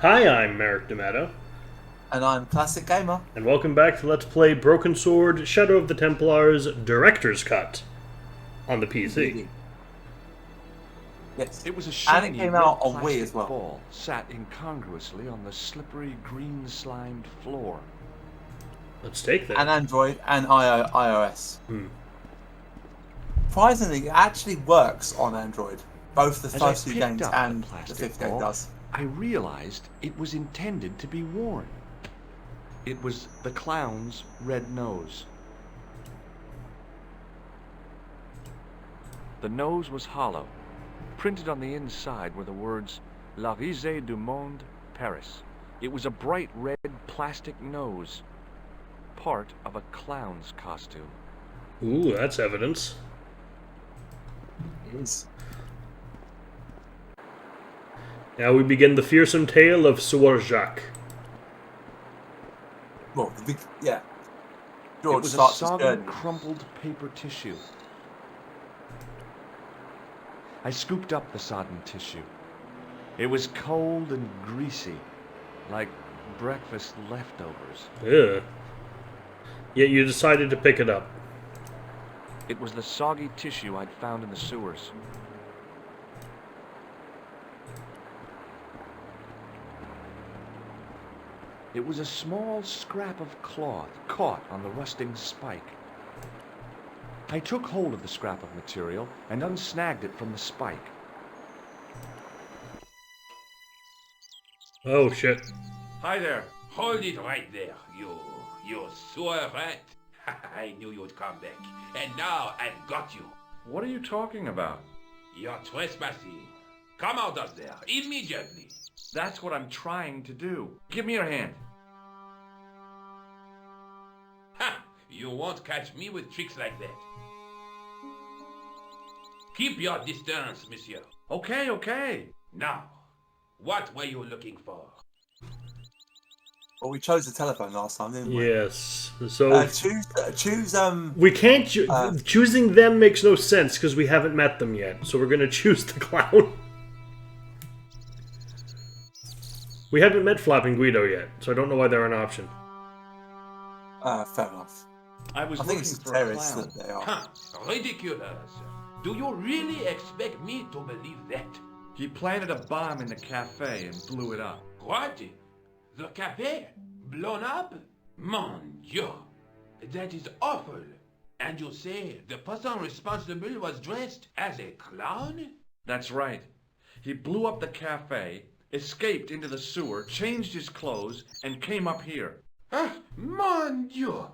Hi, I'm Merrick D'Amato, And I'm Classic Gamer. and welcome back to Let's Play Broken Sword Shadow of the Templars Director's Cut on the PC. Indeed. Yes. It was a And it shiny came red out on Wii plastic as well. ball sat incongruously on the slippery green slimed floor. Let's take that. And Android and iOS. Hmm. Surprisingly, it actually works on Android. Both the As I first two picked games up and the the plastic fifth game ball, does. I realized it was intended to be worn. It was the clown's red nose. The nose was hollow. Printed on the inside were the words La Risée du Monde, Paris. It was a bright red plastic nose, part of a clown's costume. Ooh, that's evidence. It is. Now we begin the fearsome tale of Suor Jacques. Well, the big, yeah. It George was a starts his soggy, journey. crumpled paper tissue. I scooped up the sodden tissue. It was cold and greasy, like breakfast leftovers. Ugh. Yet you decided to pick it up. It was the soggy tissue I'd found in the sewers. It was a small scrap of cloth caught on the rusting spike. I took hold of the scrap of material and unsnagged it from the spike. Oh, shit. Hi there. Hold it right there, you sewer rat. I knew you'd come back, and now I've got you. What are you talking about? You're trespassing. Come out of there, immediately. That's what I'm trying to do. Give me your hand. Ha! You won't catch me with tricks like that. Keep your distance, monsieur. Okay, okay. Now, what were you looking for? Well, we chose the telephone last time, didn't we? Yes. So Choose. we can't. Choosing them makes no sense because we haven't met them yet. So we're gonna choose the clown. We haven't met Flapping Guido yet, so I don't know why they're an option. Fair enough. I was I think looking it's the for a terrorists clown. that they are. Huh, ridiculous. Do you really expect me to believe that? He planted a bomb in the cafe and blew it up. What? The cafe? Blown up? Mon Dieu! That is awful. And you say the person responsible was dressed as a clown? That's right. He blew up the cafe, escaped into the sewer, changed his clothes, and came up here. Ah, mon Dieu!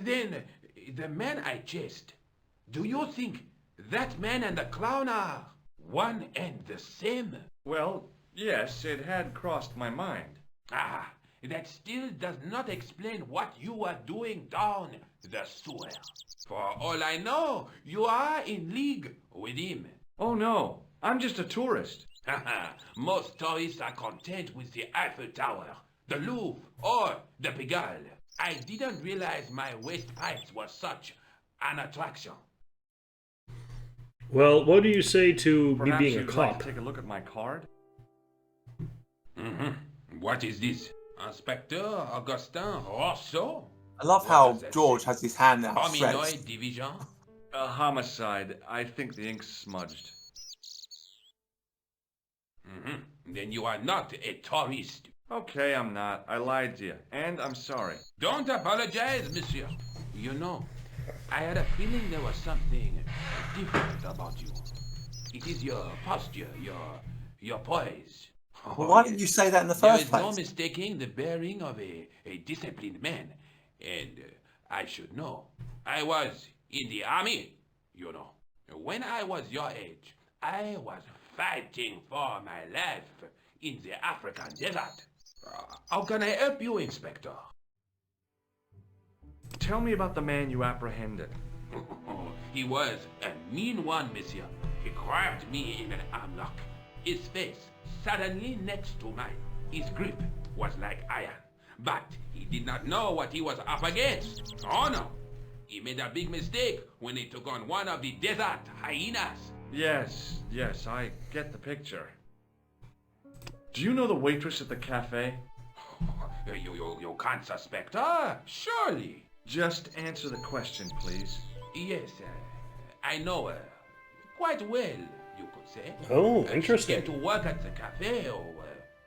Then, the man I chased, do you think that man and the clown are one and the same? Well, yes, it had crossed my mind. Ah, that still does not explain what you are doing down the sewer. For all I know, you are in league with him. Oh no, I'm just a tourist. Haha, most tourists are content with the Eiffel Tower, the Louvre, or the Pigalle. I didn't realize my waste pipes were such an attraction. Well, what do you say to Perhaps me being a you'd like cop? to take a look at my card? What is this? Inspector Augustin Rousseau? I love What how does that George say? has his hand out Hominoid stretched. Division? A homicide. I think the ink's smudged. Then you are not a tourist. Okay, I'm not. I lied to you. And I'm sorry. Don't apologize, monsieur. You know, I had a feeling there was something different about you. It is your posture, your poise. Well, why didn't you say that in the There first is no place? mistaking the bearing of a disciplined man. And I should know. I was in the army, you know. When I was your age, I was fighting for my life in the African desert. How can I help you, Inspector? Tell me about the man you apprehended. He was a mean one, monsieur. He grabbed me in an armlock. His face suddenly next to mine. His grip was like iron. But he did not know what he was up against. Oh no! He made a big mistake when he took on one of the desert hyenas. Yes, I get the picture. Do you know the waitress at the cafe? You can't suspect her, surely. Just answer the question, please. Yes, I know her. Quite well, you could say. Oh, She interesting. came to work at the cafe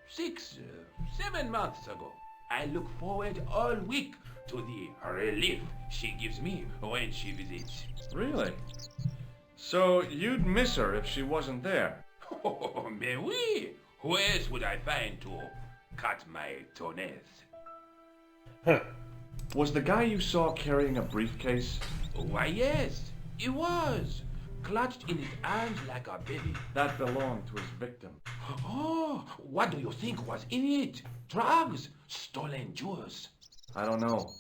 7 months ago. I look forward all week to the relief she gives me when she visits. Really? So you'd miss her if she wasn't there? Oh, mais oui. Who else would I find to cut my toenails? Huh. Was the guy you saw carrying a briefcase? Why, yes, he was. Clutched in his arms like a baby. That belonged to his victim. Oh, what do you think was in it? Drugs? Stolen jewels? I don't know.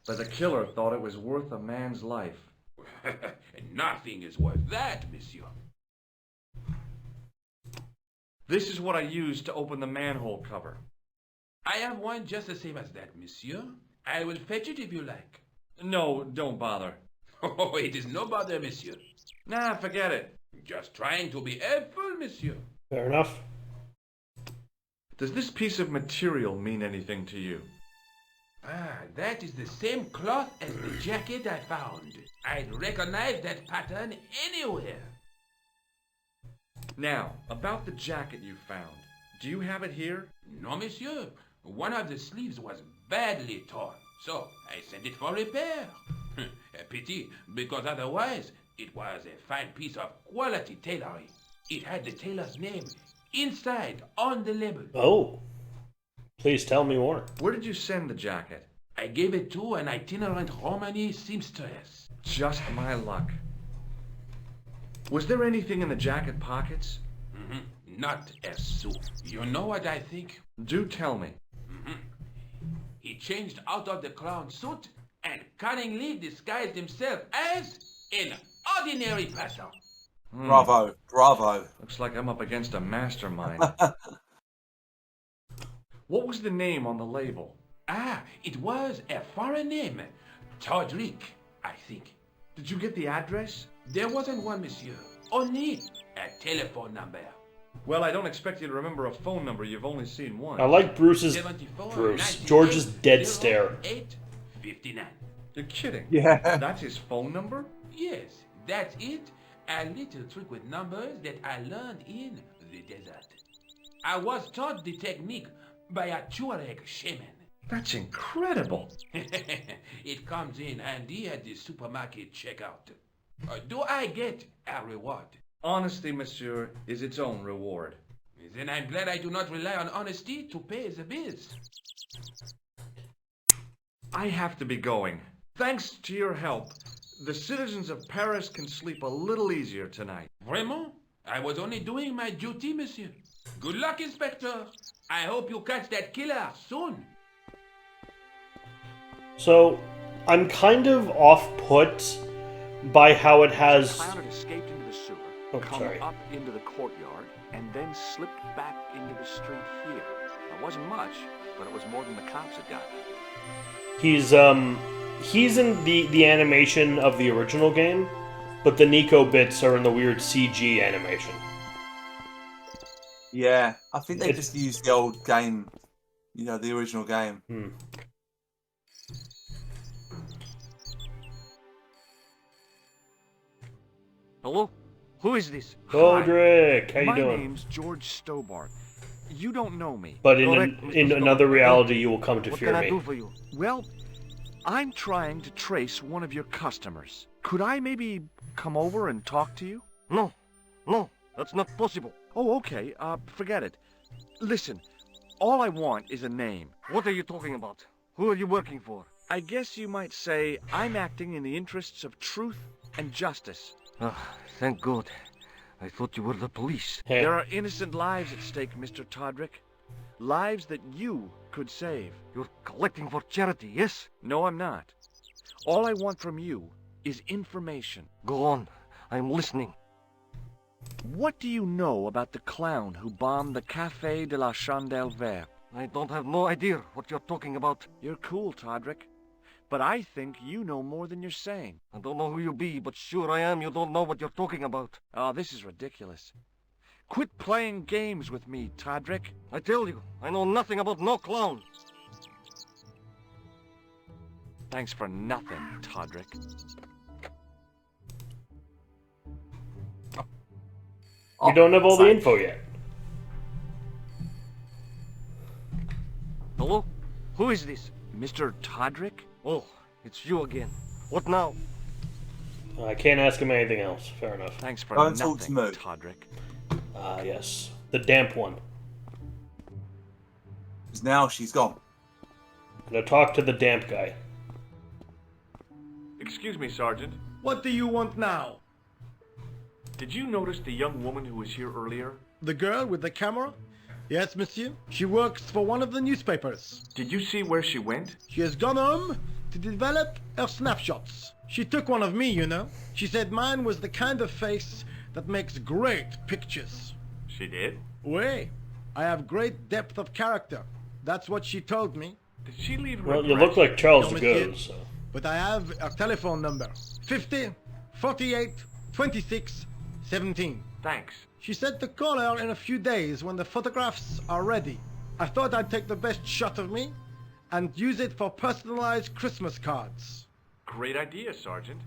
But the killer thought it was worth a man's life. Nothing is worth that, monsieur. This is what I used to open the manhole cover. I have one just the same as that, monsieur. I will fetch it if you like. No, don't bother. Oh, it is no bother, monsieur. Nah, forget it. Just trying to be helpful, monsieur. Fair enough. Does this piece of material mean anything to you? Ah, that is the same cloth as the jacket I found. I'd recognize that pattern anywhere. Now, about the jacket you found. Do you have it here? No, monsieur. One of the sleeves was badly torn, so I sent it for repair. A pity, because otherwise it was a fine piece of quality tailoring. It had the tailor's name inside on the label. Oh. Please tell me more. Where did you send the jacket? I gave it to an itinerant Romani seamstress. Just my luck. Was there anything in the jacket pockets? Not a sou. You know what I think? Do tell me. He changed out of the clown suit and cunningly disguised himself as an ordinary person. Bravo, bravo. Looks like I'm up against a mastermind. What was the name on the label? Ah, it was a foreign name. Todrick, I think. Did you get the address? There wasn't one, monsieur. Only a telephone number. Well, I don't expect you to remember a phone number you've only seen once. I like Bruce's 74 Bruce. 98 George's dead stare. 0859. You're kidding. Yeah. That's his phone number? Yes, that's it. A little trick with numbers that I learned in the desert. I was taught the technique by a Tuareg shaman. That's incredible. It comes in handy at the supermarket checkout. Do I get a reward? Honesty, monsieur, is its own reward. Then I'm glad I do not rely on honesty to pay the bills. I have to be going. Thanks to your help, the citizens of Paris can sleep a little easier tonight. Vraiment? I was only doing my duty, monsieur. Good luck, Inspector. I hope you catch that killer soon. So, I'm kind of off-put by how it has... The clown had escaped into the sewer, Oh, come sorry. up into the courtyard, and then slipped back into the street here. It wasn't much, but it was more than the cops had got. He's in the animation of the original game, but the Nico bits are in the weird CG animation. Yeah, I think they It's- just used the old game, you know, the original game. Hello? Who is this? Godric, how you My doing? name's George Stobart. You don't know me. But Correct, in Mr. another Stobart. reality, you will come to What fear can I me. do for you? Well, I'm trying to trace one of your customers. Could I maybe come over and talk to you? No, that's not possible. Oh, okay. Forget it. Listen, all I want is a name. What are you talking about? Who are you working for? I guess you might say I'm acting in the interests of truth and justice. Thank God. I thought you were the police. Hey. There are innocent lives at stake, Mr. Todrick. Lives that you could save. You're collecting for charity, yes? No, I'm not. All I want from you is information. Go on. I'm listening. What do you know about the clown who bombed the Café de la Chandelle Verte? I don't have no idea what you're talking about. You're cool, Todrick. But I think you know more than you're saying. I don't know who you be, but sure I am you don't know what you're talking about. Oh, this is ridiculous. Quit playing games with me, Todrick. I tell you, I know nothing about no clown. Thanks for nothing, Todrick. We don't have all the info yet. Hello? Who is this? Mr. Todrick? Oh, it's you again. What now? I can't ask him anything else. Fair enough. Thanks for Don't talk nothing, to me. Todrick. Ah, yes. The damp one. 'Cause now she's gone. Gonna talk to the damp guy. Excuse me, Sergeant. What do you want now? Did you notice the young woman who was here earlier? The girl with the camera? Yes, monsieur. She works for one of the newspapers. Did you see where she went? She has gone home to develop her snapshots. She took one of me, you know. She said mine was the kind of face that makes great pictures. She did? Oui, I have great depth of character. That's what she told me. Did she leave her Well, you address? look like Charles No, de monsieur. Gaulle, so... But I have her telephone number. 50 48 26 17. Thanks. She said to call her in a few days when the photographs are ready. I thought I'd take the best shot of me and use it for personalized Christmas cards. Great idea, Sergeant.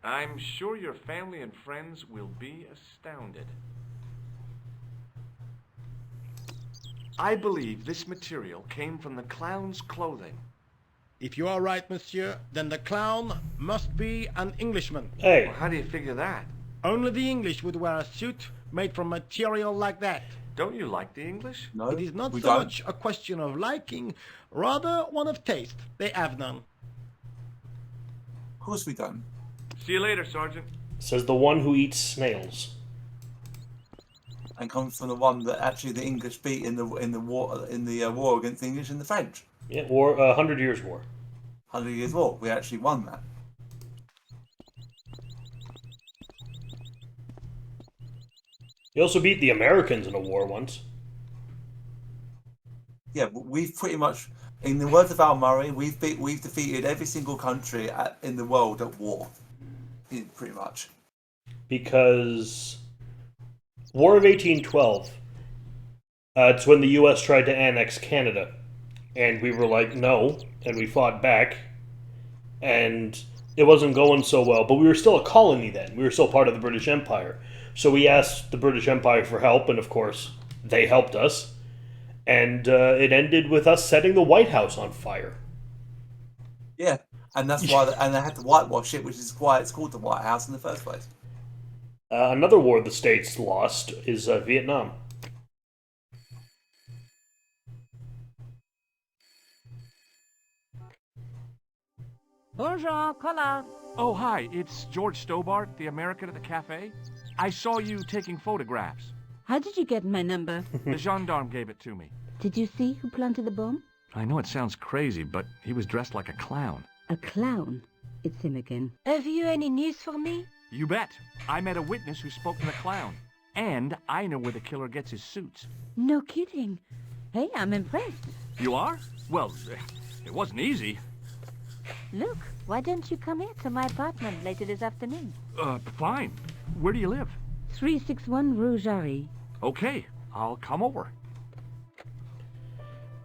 I'm sure your family and friends will be astounded. I believe this material came from the clown's clothing. If you are right, monsieur, then the clown must be an Englishman. Hey, Well, how do you figure that? Only the English would wear a suit made from material like that. Don't you like the English? No, It is not we so don't. much a question of liking, rather one of taste. They have none. Of course we don't. See you later, Sergeant. says the one who eats snails. And comes from the one that actually the English beat in the war against the English and the French. Yeah, war, 100 Years' War. 100 Years' War. We actually won that. He also beat the Americans in a war once. Yeah, but we've pretty much, in the words of Al Murray, we've defeated every single country in the world at war. Pretty much. Because War of 1812, it's when the U.S. tried to annex Canada. And we were like, no, and we fought back. And it wasn't going so well, but we were still a colony then. We were still part of the British Empire. So we asked the British Empire for help, and of course, they helped us. And it ended with us setting the White House on fire. Yeah, and that's why, and they had to whitewash it, which is why it's called the White House in the first place. Another war the States lost is Vietnam. Bonjour, Collard. Oh, hi. It's George Stobart, the American at the cafe. I saw you taking photographs. How did you get my number? The gendarme gave it to me. Did you see who planted the bomb? I know it sounds crazy, but he was dressed like a clown. A clown. It's him again. Have you any news for me? You bet. I met a witness who spoke to the clown. And I know where the killer gets his suits. No kidding. Hey, I'm impressed. You are? Well, it wasn't easy. Look, why don't you come here to my apartment later this afternoon? Fine. Where do you live? 361 Rue Jarry. Okay, I'll come over.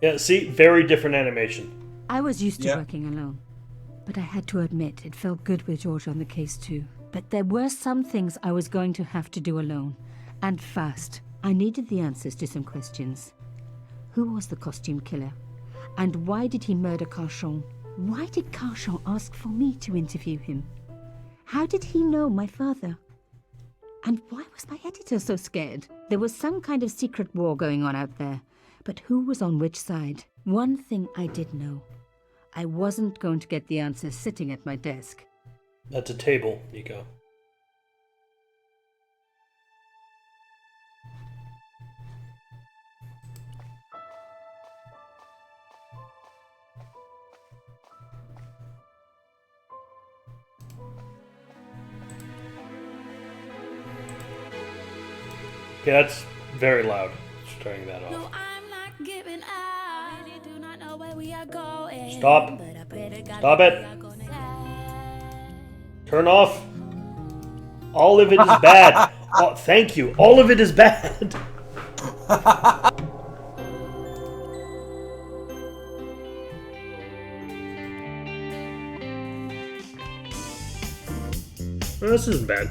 Yeah, see, very different animation. I was used to Yeah. working alone. But I had to admit, it felt good with George on the case too. But there were some things I was going to have to do alone. And fast. I needed the answers to some questions. Who was the costume killer? And why did he murder Carchon? Why did Carchon ask for me to interview him? How did he know my father? And why was my editor so scared? There was some kind of secret war going on out there. But who was on which side? One thing I did know. I wasn't going to get the answers sitting at my desk. That's a table, Nico. Yeah, that's very loud. Just turning that No, off. I'm not giving up. Really do not know where we are going. Stop. But I better got Stop where it. we are gonna slide. Turn off. All of it is bad. Oh, thank you. All of it is bad. Well, this isn't bad.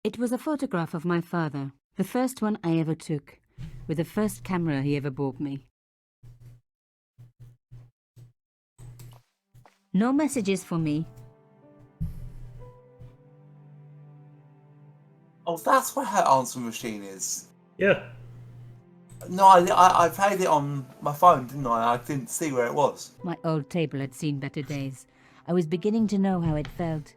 It was a photograph of my father, the first one I ever took, with the first camera he ever bought me. No messages for me. Oh, that's where her answer machine is. Yeah. No, I played it on my phone, didn't I? I didn't see where it was. My old table had seen better days. I was beginning to know how it felt.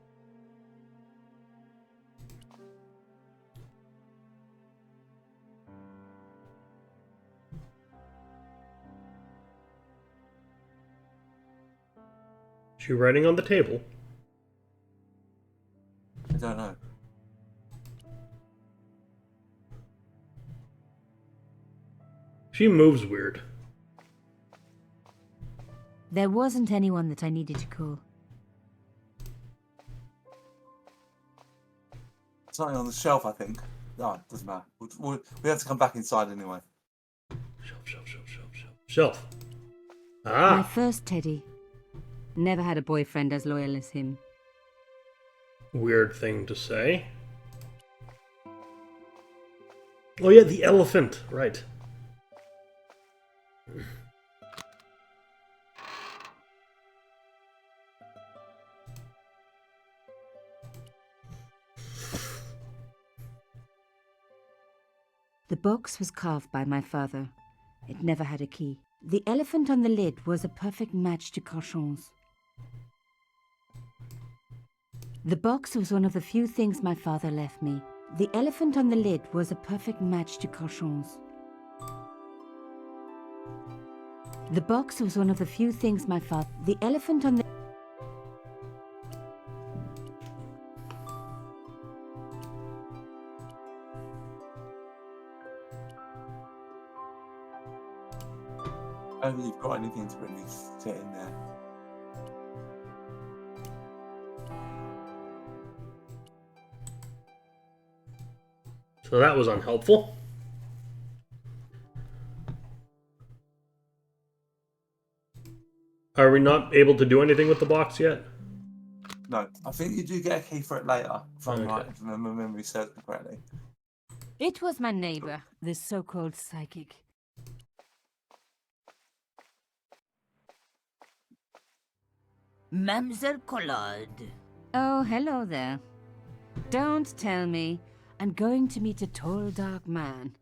She writing on the table. I don't know. She moves weird. There wasn't anyone that I needed to call. Something on the shelf, I think. No, it doesn't matter. We have to come back inside anyway. Shelf. My Ah. first Teddy. Never had a boyfriend as loyal as him. Weird thing to say. Oh yeah, the elephant. Right. The box was carved by my father. It never had a key. The elephant on the lid was a perfect match to Carchon's. The box was one of the few things my father left me. The elephant on the lid was a perfect match to Carchon's. The box was one of the few things my father... The elephant on the... I don't think you've got anything to really fit in there. So that was unhelpful. Are we not able to do anything with the box yet? No, I think you do get a key for it later, if I'm Okay. right, if my memory serves me correctly. It was my neighbor, the so-called psychic. Mademoiselle Collard. Oh, hello there. Don't tell me. I'm going to meet a tall, dark man.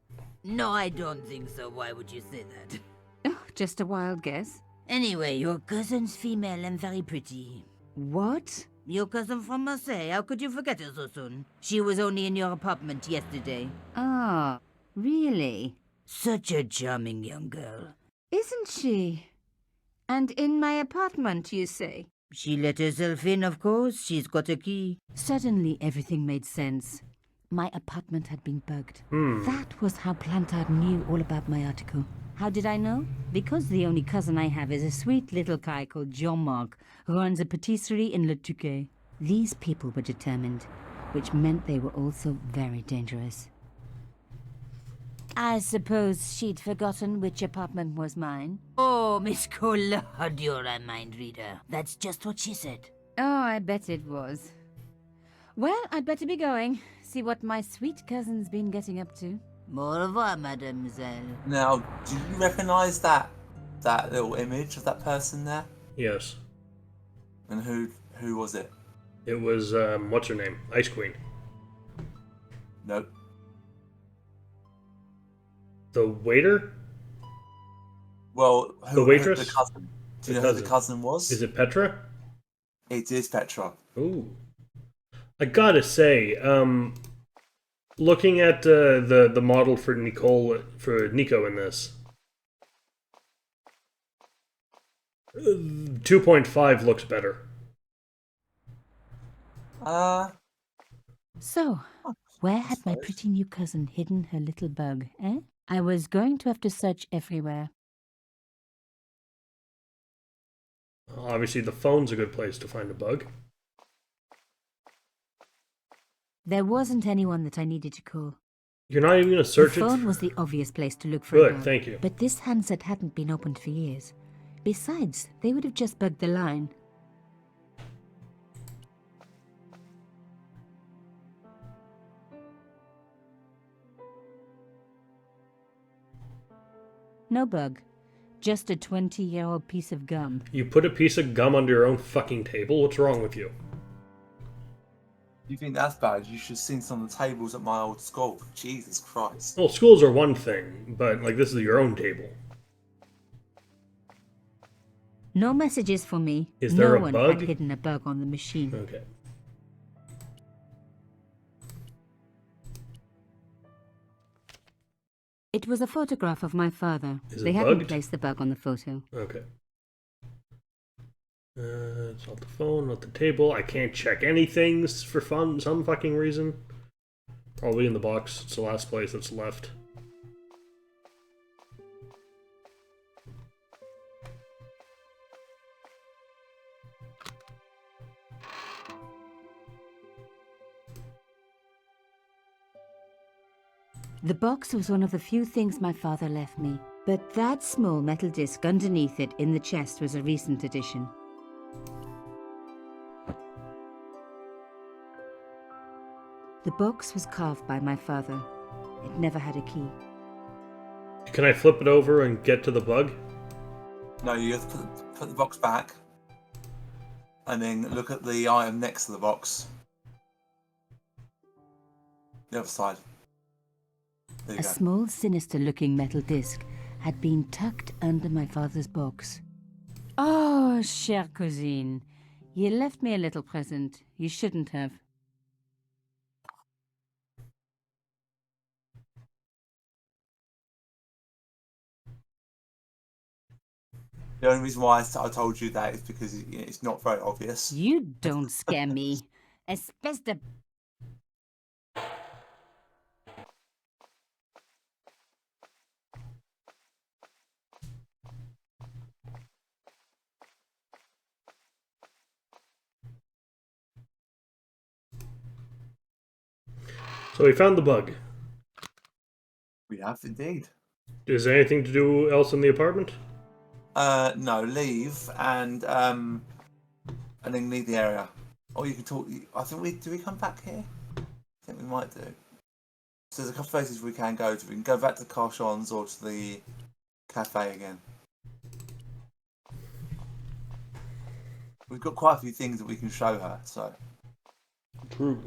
No, I don't think so. Why would you say that? Oh, just a wild guess. Anyway, your cousin's female and very pretty. What? Your cousin from Marseille. How could you forget her so soon? She was only in your apartment yesterday. Ah, really? Such a charming young girl. Isn't she? And in my apartment, you say? She let herself in, of course. She's got a key. Suddenly, everything made sense. My apartment had been bugged. That was how Plantard knew all about my article. How did I know? Because the only cousin I have is a sweet little guy called Jean-Marc, who runs a patisserie in Le Touquet. These people were determined, which meant they were also very dangerous. I suppose she'd forgotten which apartment was mine. Oh, Miss Collard, you're a mind reader. That's just what she said. Oh, I bet it was. Well, I'd better be going. See what my sweet cousin's been getting up to. Au revoir, mademoiselle. Now, do you recognise that little image of that person there? Yes. And who was it? It was, what's her name? Ice Queen. Nope. The waiter? Well, The waitress? The cousin. Do you The know who the cousin. cousin was? Is it Petra? It is Petra. Ooh. I gotta say, looking at the model for Nico in this, 2.5 looks better. So, where had my suppose. pretty new cousin hidden her little bug, eh? I was going to have to search everywhere. Obviously, the phone's a good place to find a bug. There wasn't anyone that I needed to call. You're not even going to search The it? phone was the obvious place to look for a Good, bug, thank you. But this handset hadn't been opened for years. Besides, they would have just bugged the line. No bug. Just a 20-year-old piece of gum. You put a piece of gum under your own fucking table? What's wrong with you? You think that's bad? You should have seen some of the tables at my old school. Jesus Christ. Well, schools are one thing, but, like, this is your own table. No messages for me. Is there no a one bug? had hidden a bug on the machine. Okay. It was a photograph of my father. Is They it hadn't bugged? placed the bug on the photo. Okay. It's not the phone, not the table. I can't check anything for fun, some fucking reason. Probably in the box. It's the last place that's left. The box was one of the few things my father left me, but that small metal disc underneath it in the chest was a recent addition. The box was carved by my father. It never had a key. Can I flip it over and get to the bug? No, you have to put the box back. And then look at the item next to the box. The other side. There you A go. small, sinister-looking metal disc had been tucked under my father's box. Oh, chère cousine, you left me a little present. You shouldn't have. The only reason why I told you that is because it's not very obvious. You don't scare me. Espèce de... So we found the bug. We have indeed. Is there anything to do else in the apartment? No, leave and then leave the area. Or you can talk. I think do we come back here? I think we might do. So there's a couple of places we can go to. We can go back to Carchon's or to the cafe again. We've got quite a few things that we can show her. So True.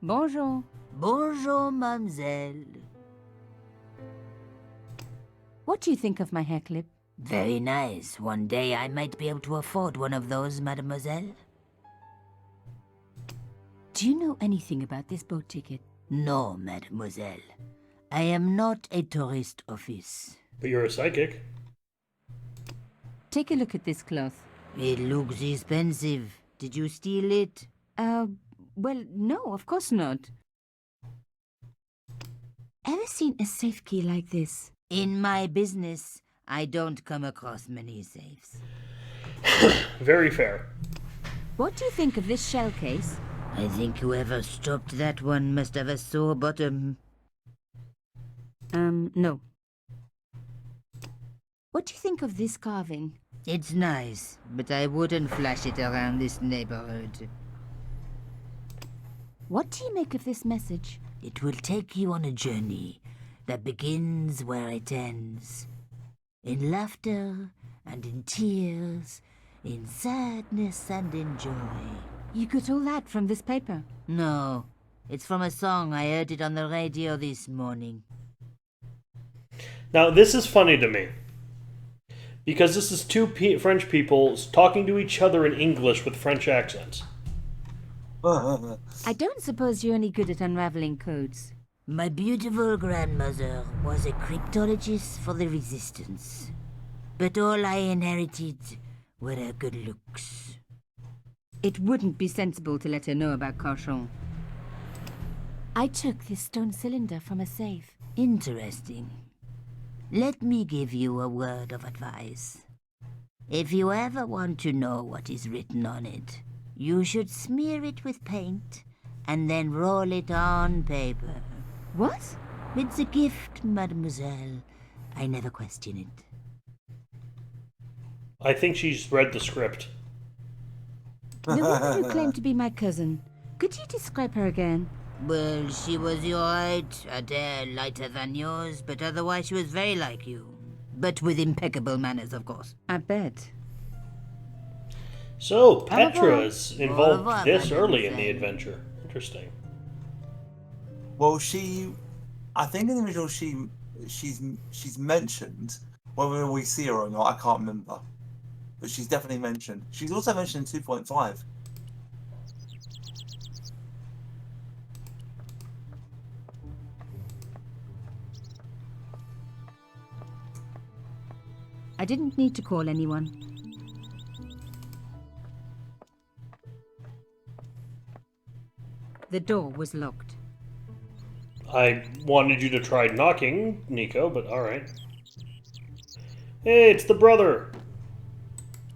Bonjour. Bonjour, mademoiselle. What do you think of my hair clip? Very nice. One day I might be able to afford one of those, mademoiselle. Do you know anything about this boat ticket? No, mademoiselle. I am not a tourist office. But you're a psychic. Take a look at this cloth. It looks expensive. Did you steal it? Well, no, of course not. Ever seen a safe key like this? In my business, I don't come across many safes. Very fair. What do you think of this shell case? I think whoever stopped that one must have a sore bottom. No. What do you think of this carving? It's nice, but I wouldn't flash it around this neighborhood. What do you make of this message? It will take you on a journey that begins where it ends. In laughter and in tears, in sadness and in joy. You got all that from this paper? No, it's from a song. I heard it on the radio this morning. Now, this is funny to me. Because this is two French people talking to each other in English with French accents. I don't suppose you're any good at unraveling codes. My beautiful grandmother was a cryptologist for the resistance. But all I inherited were her good looks. It wouldn't be sensible to let her know about Carchon. I took this stone cylinder from a safe. Interesting. Let me give you a word of advice. If you ever want to know what is written on it, You should smear it with paint and then roll it on paper. What? It's a gift, mademoiselle. I never question it. I think she's read the script. The woman who claimed to be my cousin. Could you describe her again? Well, she was your height, a hair lighter than yours, but otherwise she was very like you. But with impeccable manners, of course. I bet. So, Petra's Au involved revoir, this early in the mademoiselle. adventure. Interesting. Well, I think in the original she's mentioned. Whether we see her or not, I can't remember. But she's definitely mentioned. She's also mentioned in 2.5. I didn't need to call anyone. The door was locked. I wanted you to try knocking, Nico, but alright. Hey, it's the brother!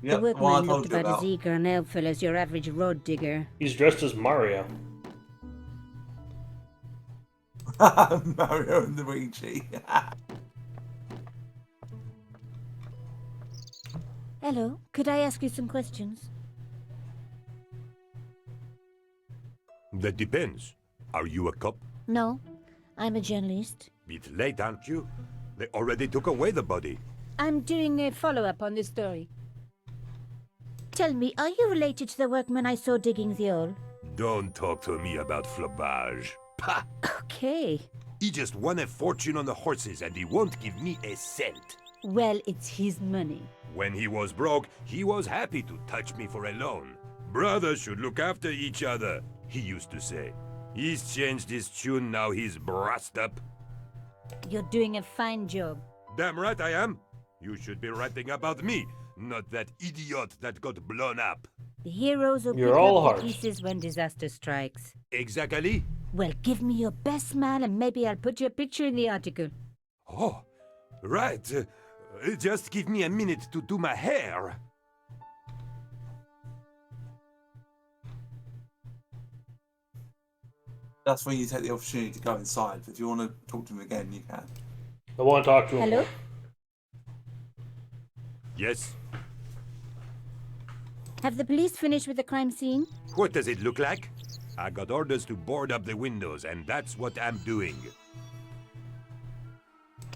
Yep, The the one I workman told looked you about as about. eager and helpful as your average road digger. He's dressed as Mario. Mario and Luigi. Hello, could I ask you some questions? That depends. Are you a cop? No, I'm a journalist. Bit late, aren't you? They already took away the body. I'm doing a follow-up on this story. Tell me, are you related to the workman I saw digging the hole? Don't talk to me about flobage. Pah! Okay. He just won a fortune on the horses and he won't give me a cent. Well, it's his money. When he was broke, he was happy to touch me for a loan. Brothers should look after each other, he used to say. He's changed his tune, now he's brassed up. You're doing a fine job. Damn right I am. You should be writing about me, not that idiot that got blown up. The heroes will You're pick all up the heart. pieces when disaster strikes. Exactly. Well, give me your best smile and maybe I'll put your picture in the article. Oh, right. Just give me a minute to do my hair. That's when you take the opportunity to go inside. If you want to talk to him again, you can. I want to talk to him. Hello? Yes? Have the police finished with the crime scene? What does it look like? I got orders to board up the windows, and that's what I'm doing.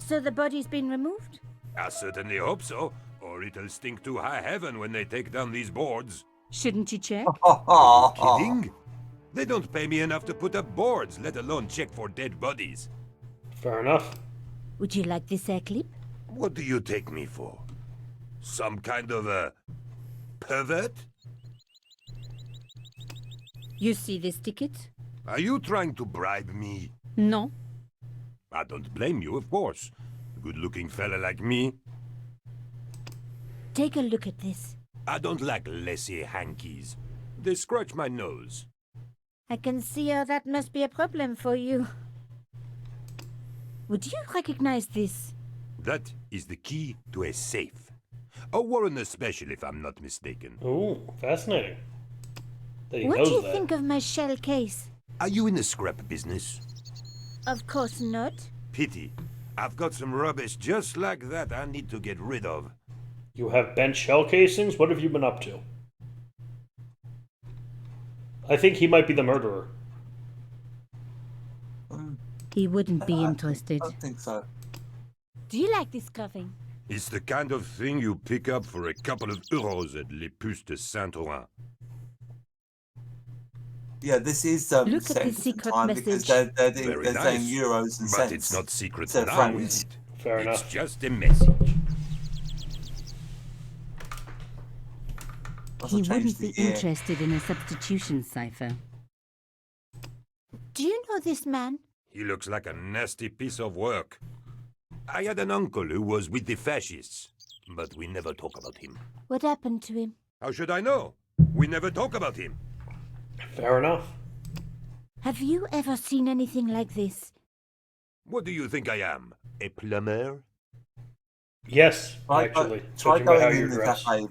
So the body's been removed? I certainly hope so, or it'll stink to high heaven when they take down these boards. Shouldn't you check? Kidding? They don't pay me enough to put up boards, let alone check for dead bodies. Fair enough. Would you like this hair clip? What do you take me for? Some kind of a pervert? You see this ticket? Are you trying to bribe me? No. I don't blame you, of course. Good-looking fella like me. Take a look at this. I don't like laissez hankies. They scratch my nose. I can see how that must be a problem for you. Would you recognize this? That is the key to a safe. A Warren special, if I'm not mistaken. Ooh, fascinating. That he What knows do you that. think of my shell case? Are you in the scrap business? Of course not. Pity. I've got some rubbish just like that I need to get rid of. You have bent shell casings? What have you been up to? I think he might be the murderer. He wouldn't be interested. I don't think so. Do you like this clothing? It's the kind of thing you pick up for a couple of euros at Les Puces de Saint-Ouen. Yeah, this is Look at set the in secret time because message. they're Very saying nice. euros and But cents. it's not secret instead of now, francs. is it? Fair It's enough. just a message. Also He changed wouldn't the be year. interested in a substitution cipher. Do you know this man? He looks like a nasty piece of work. I had an uncle who was with the fascists, but we never talk about him. What happened to him? How should I know? We never talk about him. Fair enough. Have you ever seen anything like this? What do you think I am? A plumber? Yes, Try, actually. try Judging by how going you're in the dressed. cafe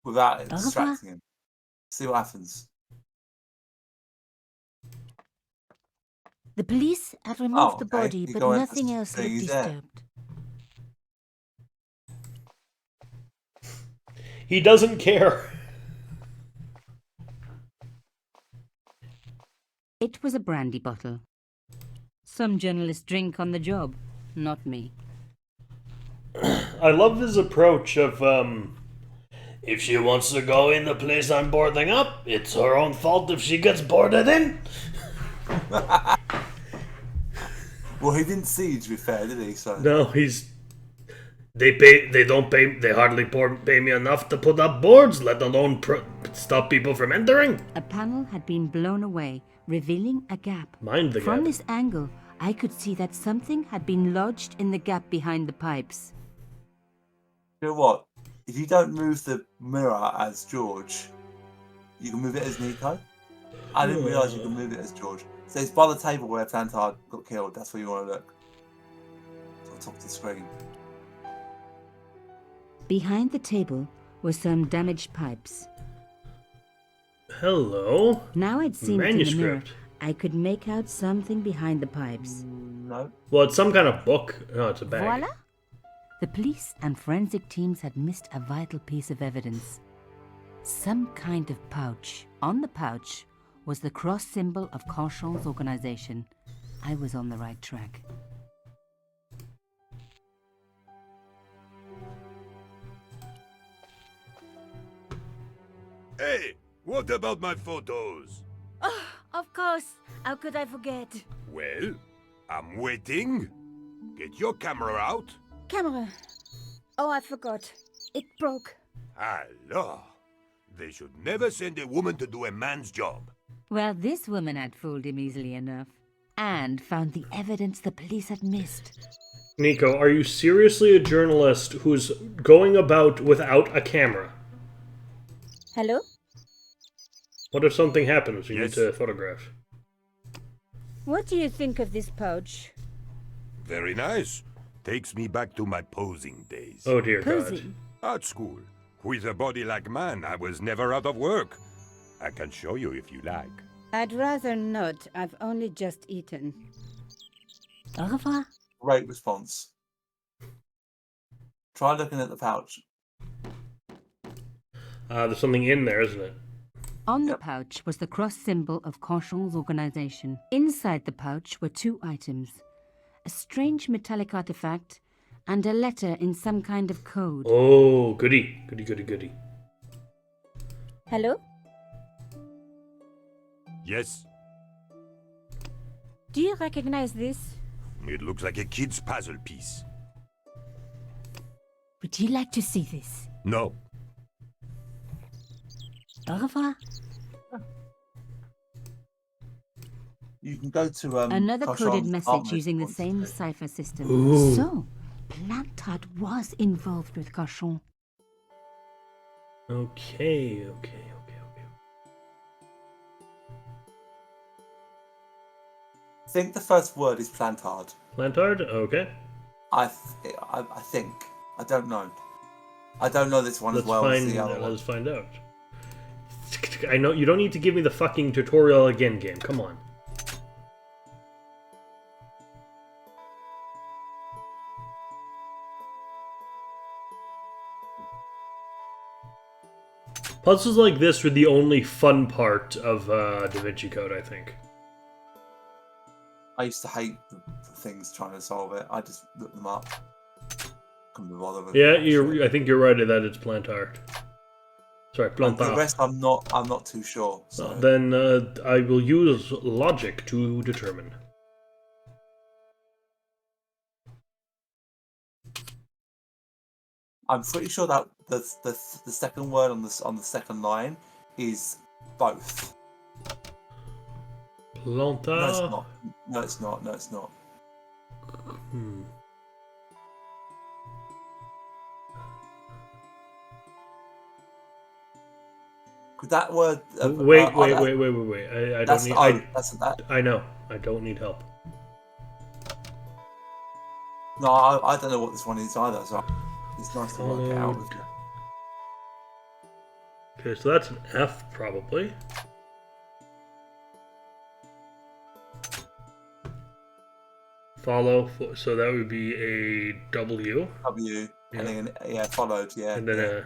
without it Uh-huh. distracting him. See what happens. The police had removed the okay. body, You but go in, nothing that's- else so looked he's there. disturbed. He doesn't care. It was a brandy bottle. Some journalists drink on the job, not me. I love his approach of, if she wants to go in the place I'm boarding up, it's her own fault if she gets boarded in. Well, he didn't see you, to be fair, did he? So No, they hardly pay me enough to put up boards, let alone stop people from entering. A panel had been blown away, revealing a gap. Mind the From gap. this angle, I could see that something had been lodged in the gap behind the pipes. you know what? If you don't move the mirror as George, you can move it as Nico. I didn't realise you could move it as George. So it's by the table where Plantard got killed. That's where you want to look. On top of the screen. Behind the table were some damaged pipes. Hello. Now I'd seen it in the mirror. Manuscript. I could make out something behind the pipes. No. Well, it's some kind of book. No, it's a bag. Voila! The police and forensic teams had missed a vital piece of evidence. Some kind of pouch. On the pouch was the cross symbol of Cochon's organization. I was on the right track. Hey, what about my photos? Oh, of course. How could I forget? Well, I'm waiting. Get your camera out. Camera. Oh, I forgot. It broke. Alors, they should never send a woman to do a man's job. Well, this woman had fooled him easily enough. And found the evidence the police had missed. Nico, are you seriously a journalist who's going about without a camera? Hello? What if something happens you need Yes. to photograph? What do you think of this pouch? Very nice. Takes me back to my posing days. Oh dear Posing. At school. With a body like mine, I was never out of work. I can show you if you like. I'd rather not. I've only just eaten. Au revoir. Great response. Try looking at the pouch. God. There's something in there, isn't it? On the Yep. pouch was the cross symbol of Cochon's organization. Inside the pouch were two items. A strange metallic artifact and a letter in some kind of code. Oh, goody. Goody, goody, goody. Hello? Yes, Do you recognize this? it looks like a kid's puzzle piece. Would you like to see this? No, Au revoir. You can go to Another Cochon's coded message apartment using the once same a day. cipher system. Ooh. So, Plantard was involved with Cochon. Okay. I think the first word is Plantard. Plantard? Okay. I think. I don't know. I don't know this one Let's as well as find the other one. let's find out. I know you don't need to give me the fucking tutorial again, game. Come on. Puzzles like this were the only fun part of Da Vinci Code, I think. I used to hate the things trying to solve it. I just looked them up. Couldn't be bothered with Yeah, that shit. I think you're right that it's Plantard. Sorry, And Plantard. the rest I'm not too sure. So Then I will use logic to determine. I'm pretty sure that the second word on the second line is both. No, it's Plantard. not. No, it's not. No, it's not. Hmm. Could that word? Wait. I don't That's need. the O. That's that. I know. I don't need help. No, I don't know what this one is either. So it's nice to work it out with you. Okay, so that's an F probably. Follow. So that would be a W. W. Yeah. And then, yeah, followed, yeah. And then yeah.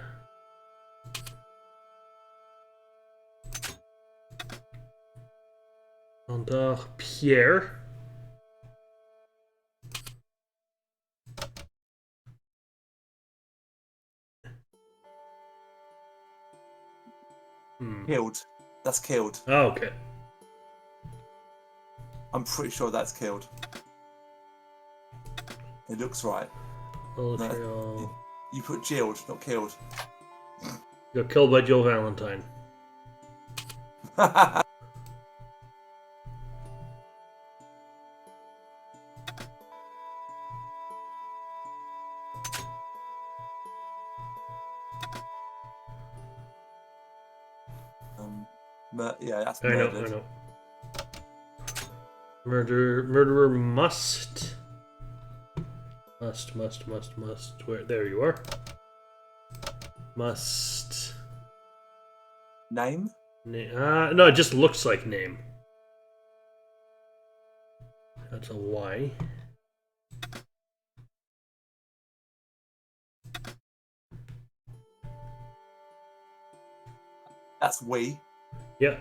Under Pierre. Killed. That's killed. Oh, okay. I'm pretty sure that's killed. It looks right. Trail. You put jailed, not killed. Got killed by Joe Valentine. Yeah, that's I know, murdered. I know. Murderer must. Where? There you are. Must. Name? No, it just looks like name. That's a Y. That's we. Yeah.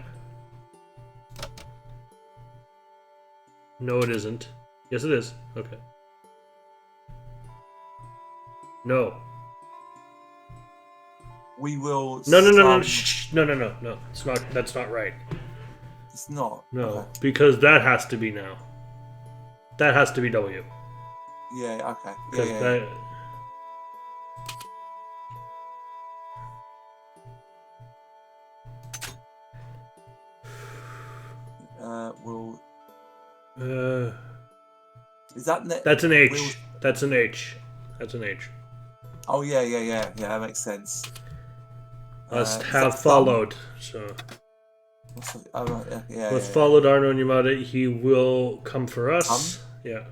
No, it isn't. Yes, it is. Okay. No. We will. No. Shh. No. It's not. That's not right. It's not. No, Okay. because that has to be now. That has to be W. Yeah. Okay. Because Yeah. that. Will. Is that? That's an H. Will... That's an H. That's an H. Oh yeah. Yeah. That makes sense. Must have followed. So. Yeah. Must followed Arno and Yamada. He will come for us. Yeah.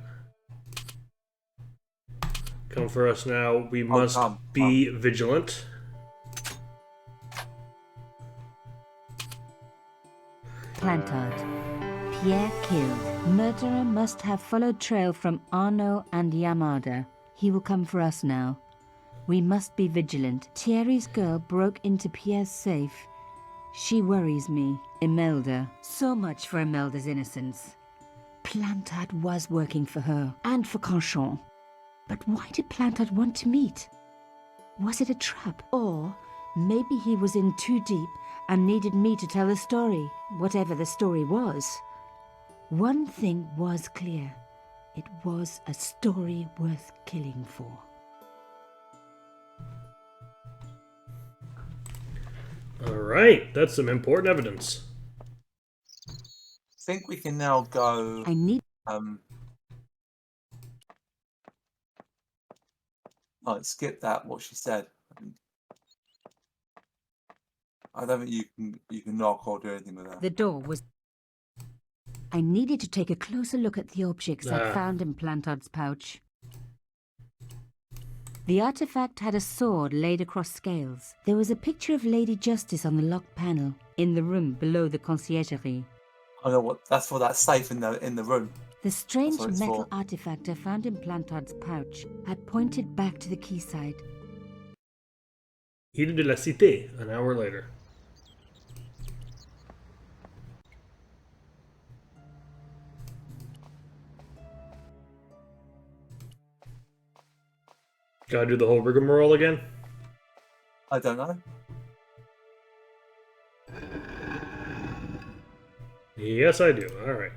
Come for us now. We must be vigilant. Plantard. Pierre killed. Murderer must have followed trail from Arno and Yamada. He will come for us now. We must be vigilant. Thierry's girl broke into Pierre's safe. She worries me. Imelda. So much for Imelda's innocence. Plantard was working for her, and for Canchon. But why did Plantard want to meet? Was it a trap? Or maybe he was in too deep and needed me to tell the story, whatever the story was. One thing was clear. It was a story worth killing for. Alright, that's some important evidence. I think we can now go. I need. Skip that. What she said. I don't think you can knock or do anything with that. The door was. I needed to take a closer look at the objects I'd found in Plantard's pouch. The artifact had a sword laid across scales. There was a picture of Lady Justice on the locked panel in the room below the conciergerie. I know what that's for. That safe in the room. The strange metal artifact I found in Plantard's pouch had pointed back to the quayside. Ile de la Cité, an hour later. Gotta do the whole rigmarole again? I don't know. Yes, I do. Alright.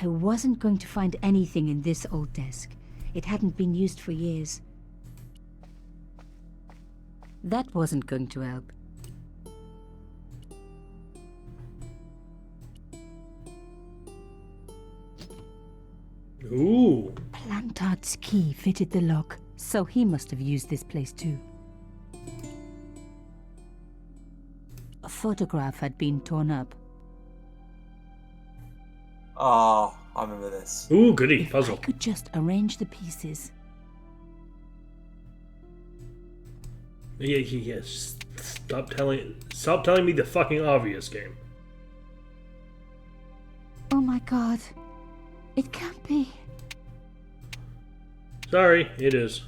I wasn't going to find anything in this old desk. It hadn't been used for years. That wasn't going to help. Ooh. Plantard's key fitted the lock, so he must have used this place too. A photograph had been torn up. Ah, I remember this. Ooh, goody. If Puzzle. I could just arrange the pieces. Yes. Stop telling me the fucking obvious, game. Oh my god. It can't be. Sorry, it is.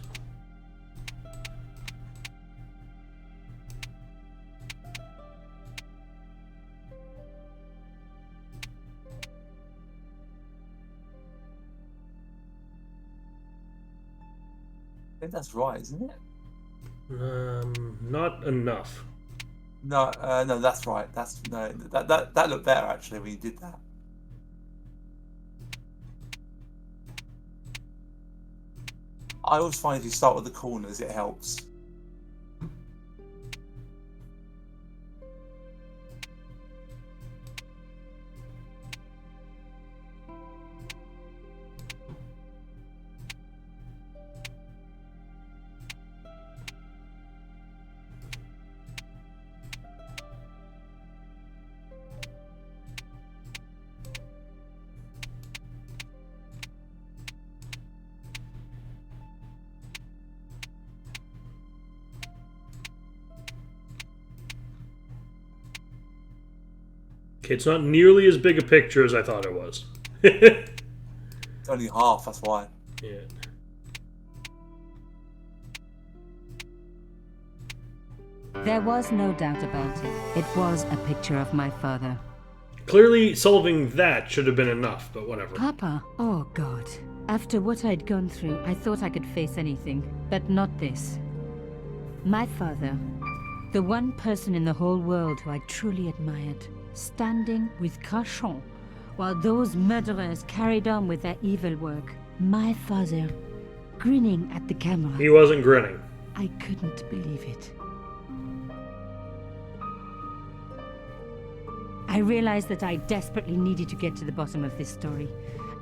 I think that's right, isn't it? Not enough. No, no, that's right. That looked better actually when you did that. I always find if you start with the corners, it helps. Okay, it's not nearly as big a picture as I thought it was. It's only half, that's why. Yeah. There was no doubt about it. It was a picture of my father. Clearly, solving that should have been enough, but whatever. Papa? Oh god. After what I'd gone through, I thought I could face anything, but not this. My father, the one person in the whole world who I truly admired, standing with Crachon while those murderers carried on with their evil work. My father, grinning at the camera. He wasn't grinning. I couldn't believe it. I realized that I desperately needed to get to the bottom of this story,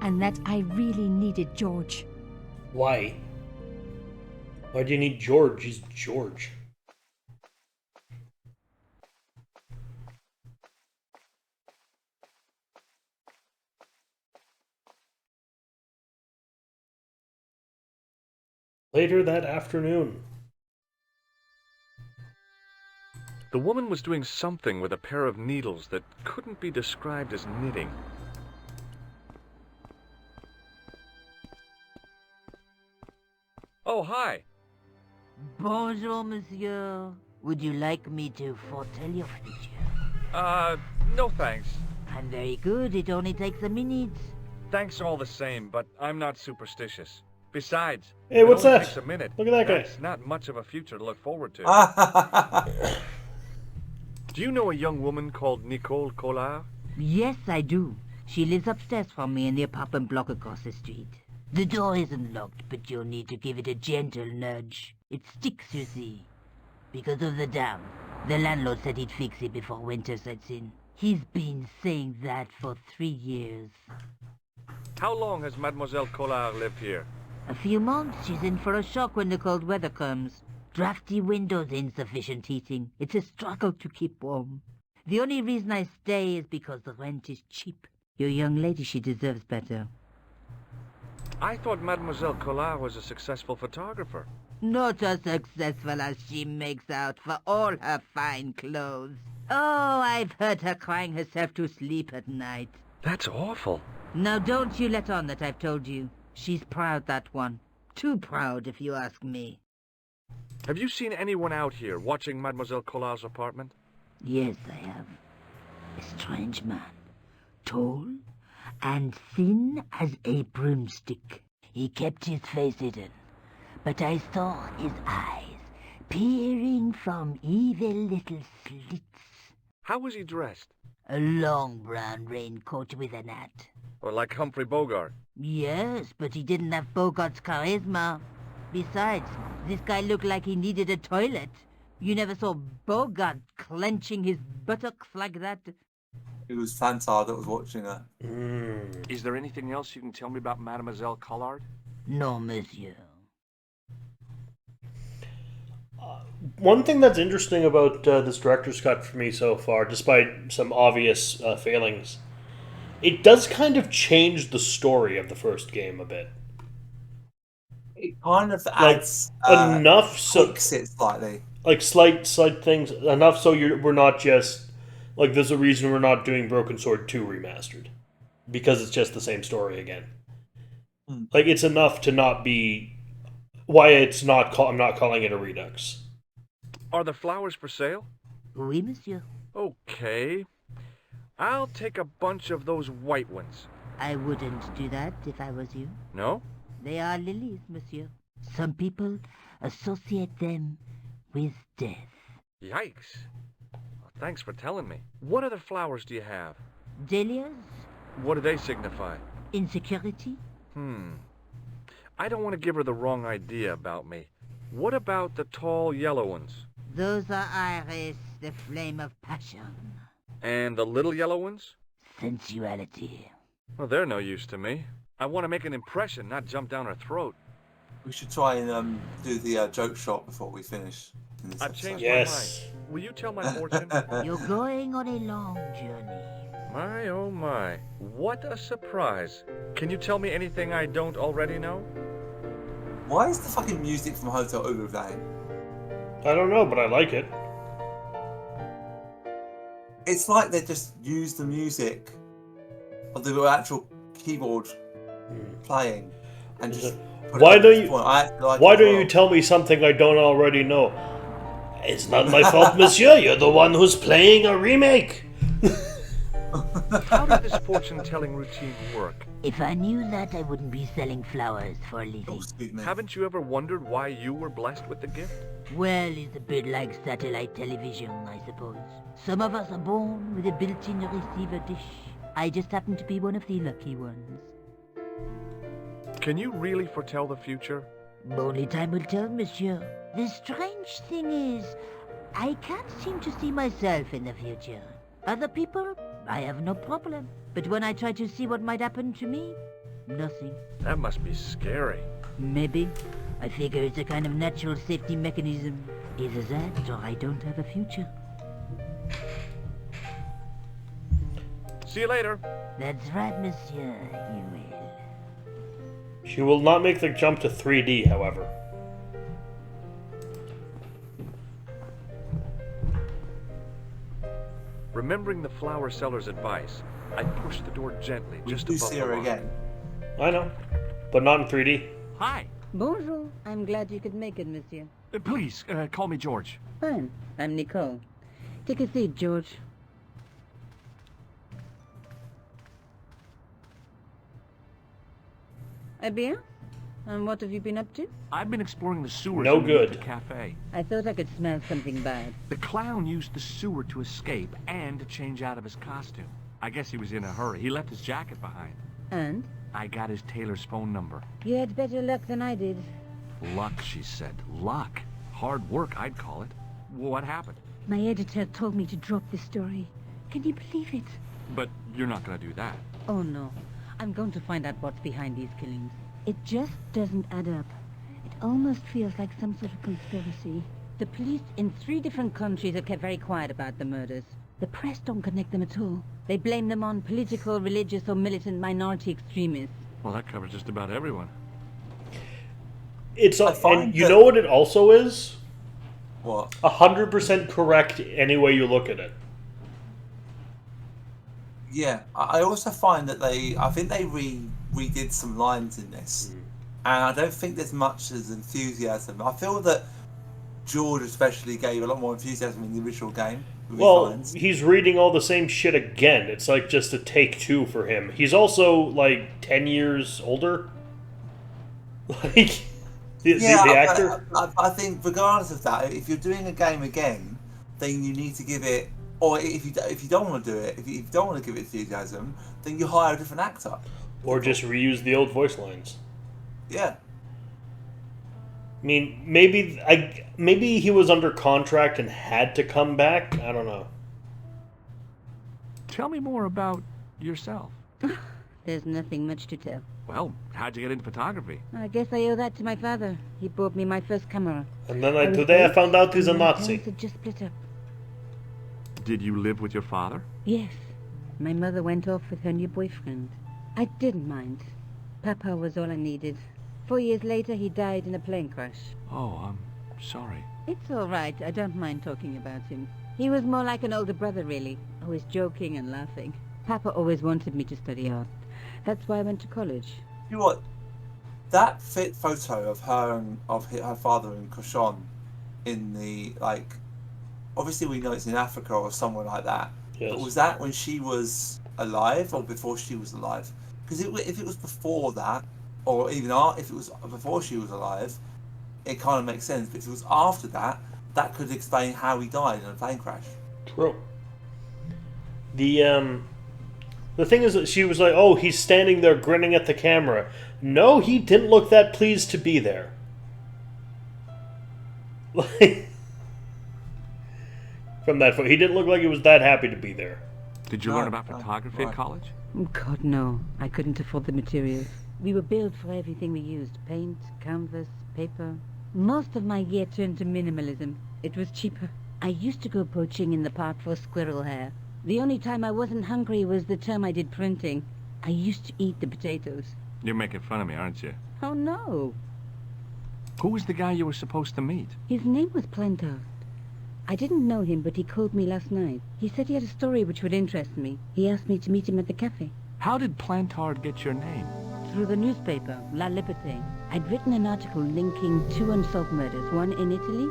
and that I really needed George. Why? Why do you need George? He's George. Later that afternoon. The woman was doing something with a pair of needles that couldn't be described as knitting. Oh, hi. Bonjour, monsieur. Would you like me to foretell your future? No thanks. I'm very good. It only takes a minute. Thanks all the same, but I'm not superstitious. Besides, Hey, what's it only that? takes a minute. Look at that guy. That's not much of a future to look forward to. Ah, Do you know a young woman called Nicole Collard? Yes, I do. She lives upstairs from me in the apartment block across the street. The door isn't locked, but you'll need to give it a gentle nudge. It sticks, you see. Because of the dam. The landlord said he'd fix it before winter sets in. He's been saying that for 3 years. How long has Mademoiselle Collard lived here? A few months. She's in for a shock when the cold weather comes. Drafty windows, insufficient heating. It's a struggle to keep warm. The only reason I stay is because the rent is cheap. Your young lady, she deserves better. I thought Mademoiselle Collard was a successful photographer. Not as successful as she makes out for all her fine clothes. Oh, I've heard her crying herself to sleep at night. That's awful. Now don't you let on that I've told you. She's proud, that one. Too proud, if you ask me. Have you seen anyone out here watching Mademoiselle Collard's apartment? Yes, I have. A strange man. Tall and thin as a broomstick. He kept his face hidden, but I saw his eyes peering from evil little slits. How was he dressed? A long brown raincoat with an hat. Or like Humphrey Bogart? Yes, but he didn't have Bogart's charisma. Besides, this guy looked like he needed a toilet. You never saw Bogart clenching his buttocks like that. It was Fantard that was watching her. Is there anything else you can tell me about Mademoiselle Collard? No, monsieur. One thing that's interesting about this director's cut for me so far, despite some obvious failings, it does kind of change the story of the first game a bit. It kind of adds Enough so tweaks it slightly. like slight things enough so we're not just like there's a reason we're not doing Broken Sword 2 remastered because it's just the same story again. Like it's enough to not be why it's not. I'm not calling it a redux. Are the flowers for sale? Oui, monsieur. Okay. I'll take a bunch of those white ones. I wouldn't do that if I was you. No? They are lilies, monsieur. Some people associate them with death. Yikes. Well, thanks for telling me. What other flowers do you have? Dahlias? What do they signify? Insecurity? I don't want to give her the wrong idea about me. What about the tall yellow ones? Those are iris, the flame of passion. And the little yellow ones? Sensuality. Well, they're no use to me. I want to make an impression, not jump down her throat. We should try and do the joke shot before we finish. I've changed Yes. my mind. Will you tell my fortune? You're going on a long journey. My, oh my. What a surprise. Can you tell me anything I don't already know? Why is the fucking music from Hotel Ulu playing? I don't know, but I like it. It's like they just use the music of the actual keyboard playing and just. Why don't you tell me something I don't already know? It's not my fault, monsieur. You're the one who's playing a remake. How did this fortune-telling routine work? If I knew that, I wouldn't be selling flowers for a living. Oh, excuse me. Haven't you ever wondered why you were blessed with the gift? Well, it's a bit like satellite television, I suppose. Some of us are born with a built-in receiver dish. I just happen to be one of the lucky ones. Can you really foretell the future? Only time will tell, monsieur. The strange thing is, I can't seem to see myself in the future. Other people, I have no problem. But when I try to see what might happen to me, nothing. That must be scary. Maybe. I figure it's a kind of natural safety mechanism. Either that, or I don't have a future. See you later. That's right, monsieur. You will. She will not make the jump to 3D, however. Remembering the flower seller's advice, I pushed the door gently just Do above see the her line. again. I know, but not in 3D. Hi. Bonjour. I'm glad you could make it, monsieur. Please, call me George. Fine. I'm Nicole. Take a seat, George. Eh bien? And what have you been up to? I've been exploring the sewers No underneath good. the cafe. I thought I could smell something bad. The clown used the sewer to escape and to change out of his costume. I guess he was in a hurry. He left his jacket behind. And? I got his tailor's phone number. You had better luck than I did. Luck, she said. Luck. Hard work, I'd call it. What happened? My editor told me to drop this story. Can you believe it? But you're not gonna do that. Oh no. I'm going to find out what's behind these killings. It just doesn't add up. It almost feels like some sort of conspiracy. The police in 3 different countries have kept very quiet about the murders. The press don't connect them at all. They blame them on political, religious, or militant minority extremists. Well, that covers just about everyone. It's I find and you that- know what it also is? What? 100% correct any way you look at it. Yeah, I also find that I think they redid some lines in this, and I don't think there's much as enthusiasm. I feel that George especially gave a lot more enthusiasm in the original game. With his Well, lines. he's reading all the same shit again. It's like just a take 2 for him. He's also like 10 years older. Like the actor. I think regardless of that, if you're doing a game again, then you need to give it. Or if you don't want to do it, if you don't want to give it enthusiasm, then you hire a different actor. Or just reuse the old voice lines. Yeah. I mean, maybe he was under contract and had to come back. I don't know. Tell me more about yourself. There's nothing much to tell. Well, how'd you get into photography? I guess I owe that to my father. He bought me my first camera. And then was today I 8, found out he's a and my Nazi. parents had just split up. Did you live with your father? Yes. My mother went off with her new boyfriend. I didn't mind. Papa was all I needed. 4 years later, he died in a plane crash. Oh, I'm sorry. It's all right. I don't mind talking about him. He was more like an older brother, really. Always joking and laughing. Papa always wanted me to study art. That's why I went to college. You know what? That fit photo of her and of her father and Cochon in the, like, obviously we know it's in Africa or somewhere like that. Yes. But was that when she was alive or before she was alive? Because if it was before that, or even if it was before she was alive, it kind of makes sense. But if it was after that, that could explain how he died in a plane crash. True. The thing is that she was like, oh, he's standing there grinning at the camera. No, he didn't look that pleased to be there. Like, from that photo, he didn't look like he was that happy to be there. Did you learn about photography at college? God, no. I couldn't afford the materials. We were billed for everything we used. Paint, canvas, paper. Most of my year turned to minimalism. It was cheaper. I used to go poaching in the park for squirrel hair. The only time I wasn't hungry was the term I did printing. I used to eat the potatoes. You're making fun of me, aren't you? Oh, no. Who was the guy you were supposed to meet? His name was Plantard. I didn't know him, but he called me last night. He said he had a story which would interest me. He asked me to meet him at the cafe. How did Plantard get your name? Through the newspaper, La Liberté. I'd written an article linking 2 unsolved murders, one in Italy,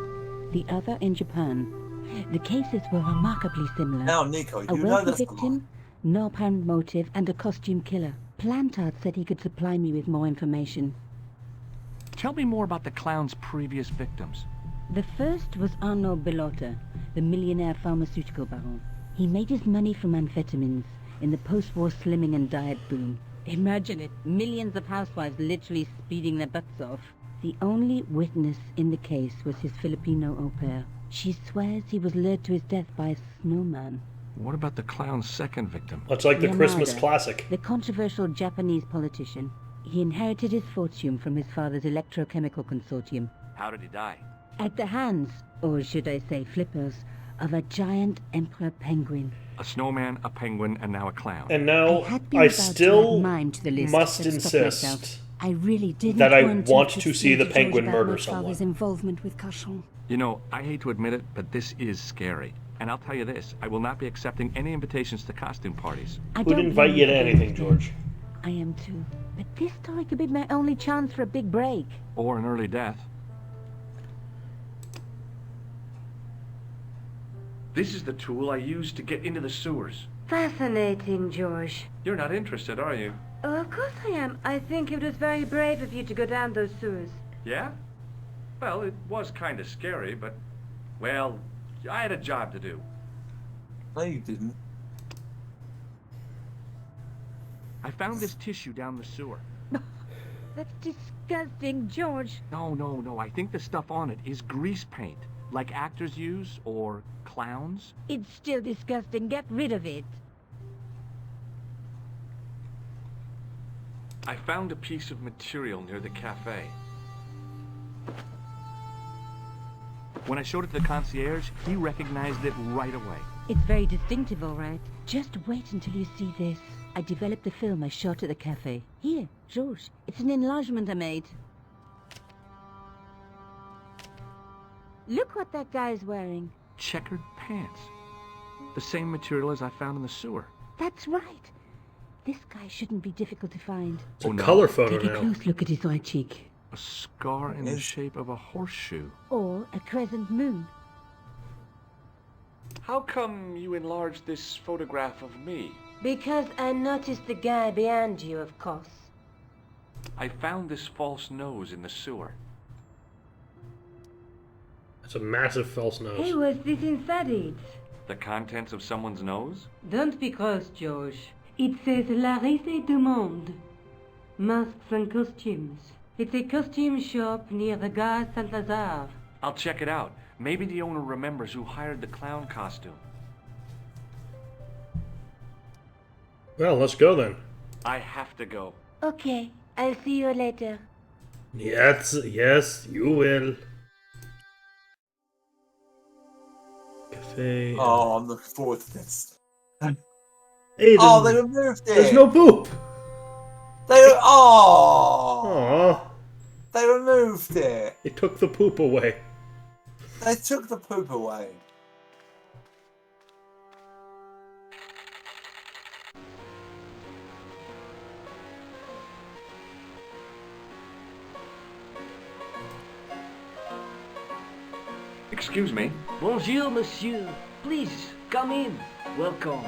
the other in Japan. The cases were remarkably similar. Now, Nico, A you know wealthy that's victim, no apparent motive, and a costume killer. Plantard said he could supply me with more information. Tell me more about the clown's previous victims. The first was Arnaud Bellotta, the millionaire pharmaceutical baron. He made his money from amphetamines in the post-war slimming and diet boom. Imagine it, millions of housewives literally speeding their butts off. The only witness in the case was his Filipino au pair. She swears he was lured to his death by a snowman. What about the clown's second victim? That's like the Yamada, Christmas classic. The controversial Japanese politician. He inherited his fortune from his father's electrochemical consortium. How did he die? At the hands, or should I say flippers, of a giant emperor penguin. A snowman, a penguin, and now a clown. And now had been I about to still add mime to the list, must but stopped myself. insist I really didn't that I want want to to see the George penguin about murder my father's someone. involvement with Cauchon. You know, I hate to admit it, but this is scary. And I'll tell you this, I will not be accepting any invitations to costume parties. I Who'd don't invite blame you to for anything, being George? I am too. But this story could be my only chance for a big break. Or an early death. This is the tool I used to get into the sewers. Fascinating, George. You're not interested, are you? Oh, of course I am. I think it was very brave of you to go down those sewers. Yeah? Well, it was kind of scary, but, well, I had a job to do. No, you didn't. I found this tissue down the sewer. That's disgusting, George. No. I think the stuff on it is grease paint, like actors use, or clowns. It's still disgusting. Get rid of it. I found a piece of material near the cafe. When I showed it to the concierge, he recognized it right away. It's very distinctive, all right. Just wait until you see this. I developed the film I shot at the cafe. Here, George. It's an enlargement I made. Look what that guy's wearing. Checkered pants. The same material as I found in the sewer. That's right. This guy shouldn't be difficult to find. It's a color photo Take a now. close look at his right cheek. A scar in the shape of a horseshoe. Or a crescent moon. How come you enlarged this photograph of me? Because I noticed the guy behind you, of course. I found this false nose in the sewer. It's a massive false Hey, nose. what's this inside it? The contents of someone's nose? Don't be cross, George. It says La Risée du Monde. Masks and costumes. It's a costume shop near the Gare Saint-Lazare. I'll check it out. Maybe the owner remembers who hired the clown costume. Well, let's go then. I have to go. Okay, I'll see you later. Yes, you will. Cafe. Oh, I'm looking forward to this. Hey, Oh, they removed it. there's no poop. Oh, Aww. they removed it. They took the poop away. They took the poop away. Excuse me. Bonjour, monsieur. Please, come in. Welcome.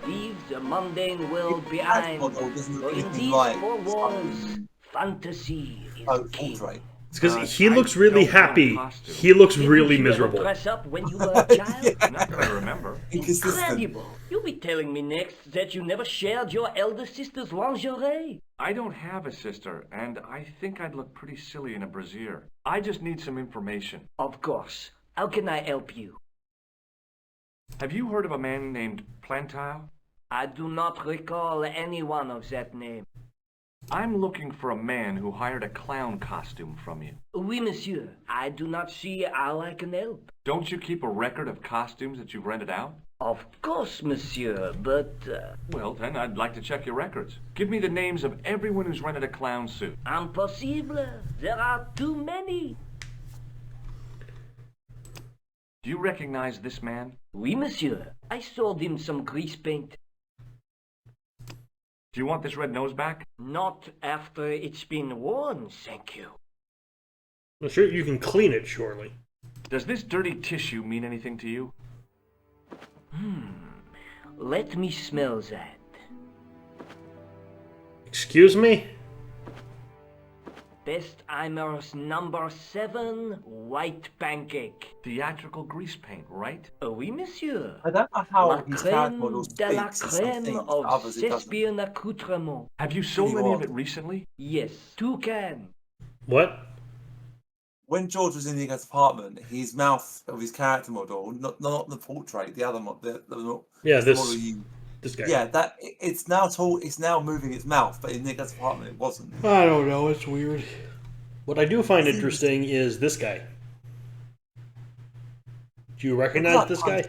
Leave the mundane world behind. Model doesn't look For in anything these like four walls, fantasy is king. portrait. It's because he I looks really don't want happy. costume. He looks Didn't really you ever miserable. dress up when you were a child? Not that I remember. Inconsistent. Incredible. You'll be telling me next that you never shared your elder sister's lingerie. I don't have a sister, and I think I'd look pretty silly in a brassiere. I just need some information. Of course. How can I help you? Have you heard of a man named Plantile? I do not recall anyone of that name. I'm looking for a man who hired a clown costume from you. Oui, monsieur. I do not see how I can help. Don't you keep a record of costumes that you've rented out? Of course, monsieur, but... Well, then I'd like to check your records. Give me the names of everyone who's rented a clown suit. Impossible. There are too many. Do you recognize this man? Oui, monsieur. I sold him some grease paint. Do you want this red nose back? Not after it's been worn, thank you. I'm sure you can clean it, surely. Does this dirty tissue mean anything to you? Let me smell that. Excuse me? Bestheimer's number 7 white pancake. Theatrical grease paint, right? Oui, monsieur. I don't know how La his character crème model de la speaks. Some crème things, of others it doesn't. Thespian accoutrement. Have you sold Pretty any of wild. it recently? Yes, 2 cans. What? When George was in Nico's apartment, his mouth of his character model, not the portrait, the other model, Yeah, the this model you, this guy. yeah, that it's now it's now moving its mouth, but in Nico's apartment it wasn't. I don't know, it's weird. What I do find interesting is this guy. Do you recognize this guy?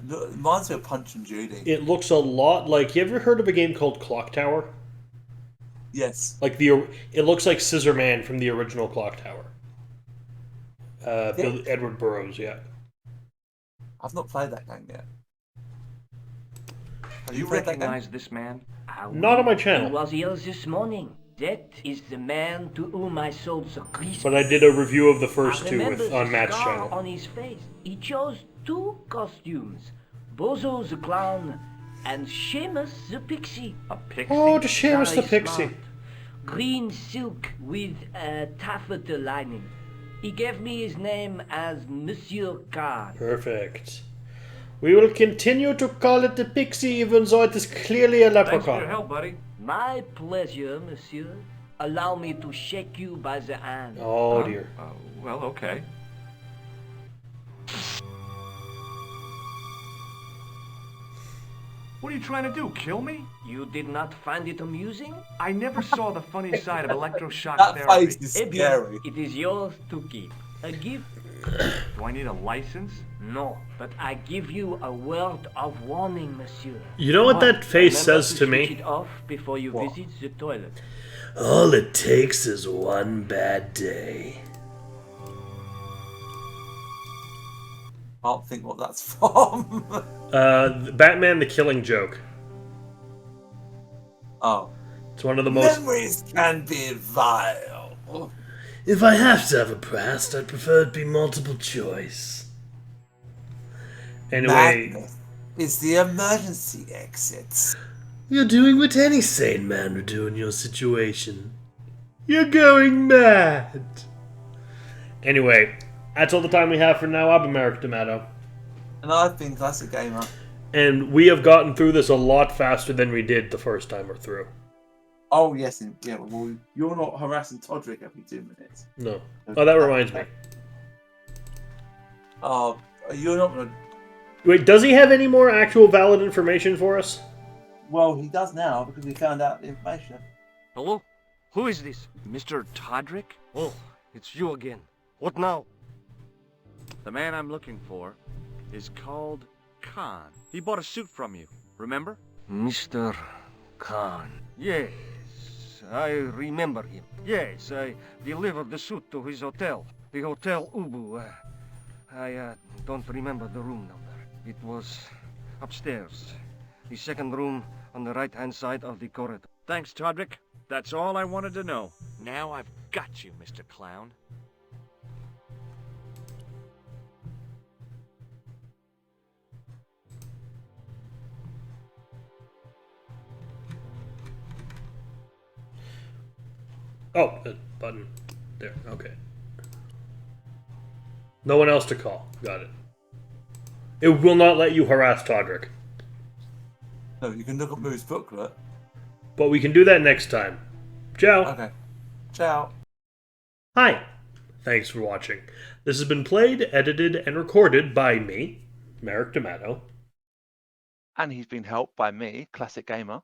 Look, reminds me of Punch and Judy. It looks a lot like... You ever heard of a game called Clock Tower? Yes. Like it looks like Scissor Man from the original Clock Tower. Edward Burroughs, yeah. I've not played that game yet. Have Do you played that game? recognize this man? Not on my He channel. was here this morning. That is the man to whom I sold the grease. But I did a review of the first I two remember on the Matt's scar channel. on his face. He chose 2 costumes. Bozo the clown and Seamus the pixie. A pixie? Oh, to Seamus the Very Pixie. smart. Green silk with a taffeta lining. He gave me his name as Monsieur Card. Perfect. We will continue to call it the Pixie even though it is clearly a Thanks for your leprechaun. help, buddy. My pleasure, monsieur. Allow me to shake you by the hand. Oh dear. Well, okay. What are you trying to do, kill me? You did not find it amusing? I never saw the funny side of electroshock That therapy. face is Eh bien, scary. it is yours to keep. A gift? Do I need a license? No, but I give you a word of warning, monsieur. You know what that face Remember says to switch me? it off before you What? visit the toilet. All it takes is one bad day. I can't think what that's from. Batman the Killing Joke. Oh. It's one of the most... Memories can be vile. If I have to have a past, I'd prefer it be multiple choice. Anyway, Madness is the emergency exit. you're doing what any sane man would do in your situation. You're going mad. Anyway, that's all the time we have for now. I've been Merrick Tomato. And I've been Classic Gamer. And we have gotten through this a lot faster than we did the first time we're through. Oh, yes. Yeah, well, you're not harassing Todrick every 2 minutes. No. Oh, that reminds me. Oh, you're not going to... Wait, does he have any more actual valid information for us? Well, he does now because we found out the information. Hello? Who is this? Mr. Todrick? Oh, it's you again. What now? The man I'm looking for is called Khan. He bought a suit from you, remember? Mr. Khan. Yes, I remember him. Yes, I delivered the suit to his hotel. The Hotel Ubu. I don't remember the room number. It was upstairs. The second room on the right-hand side of the corridor. Thanks, Todrick. That's all I wanted to know. Now I've got you, Mr. Clown. Oh, the button. There, okay. No one else to call. Got it. It will not let you harass Todrick. No, you can look at Moo's booklet. But we can do that next time. Ciao. Okay. Ciao. Hi. Thanks for watching. This has been played, edited, and recorded by me, Merrick D'Amato. And he's been helped by me, Classic Gamer.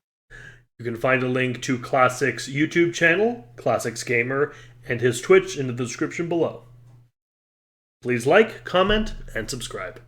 You can find a link to Classic's YouTube channel, Classics Gamer, and his Twitch in the description below. Please like, comment, and subscribe.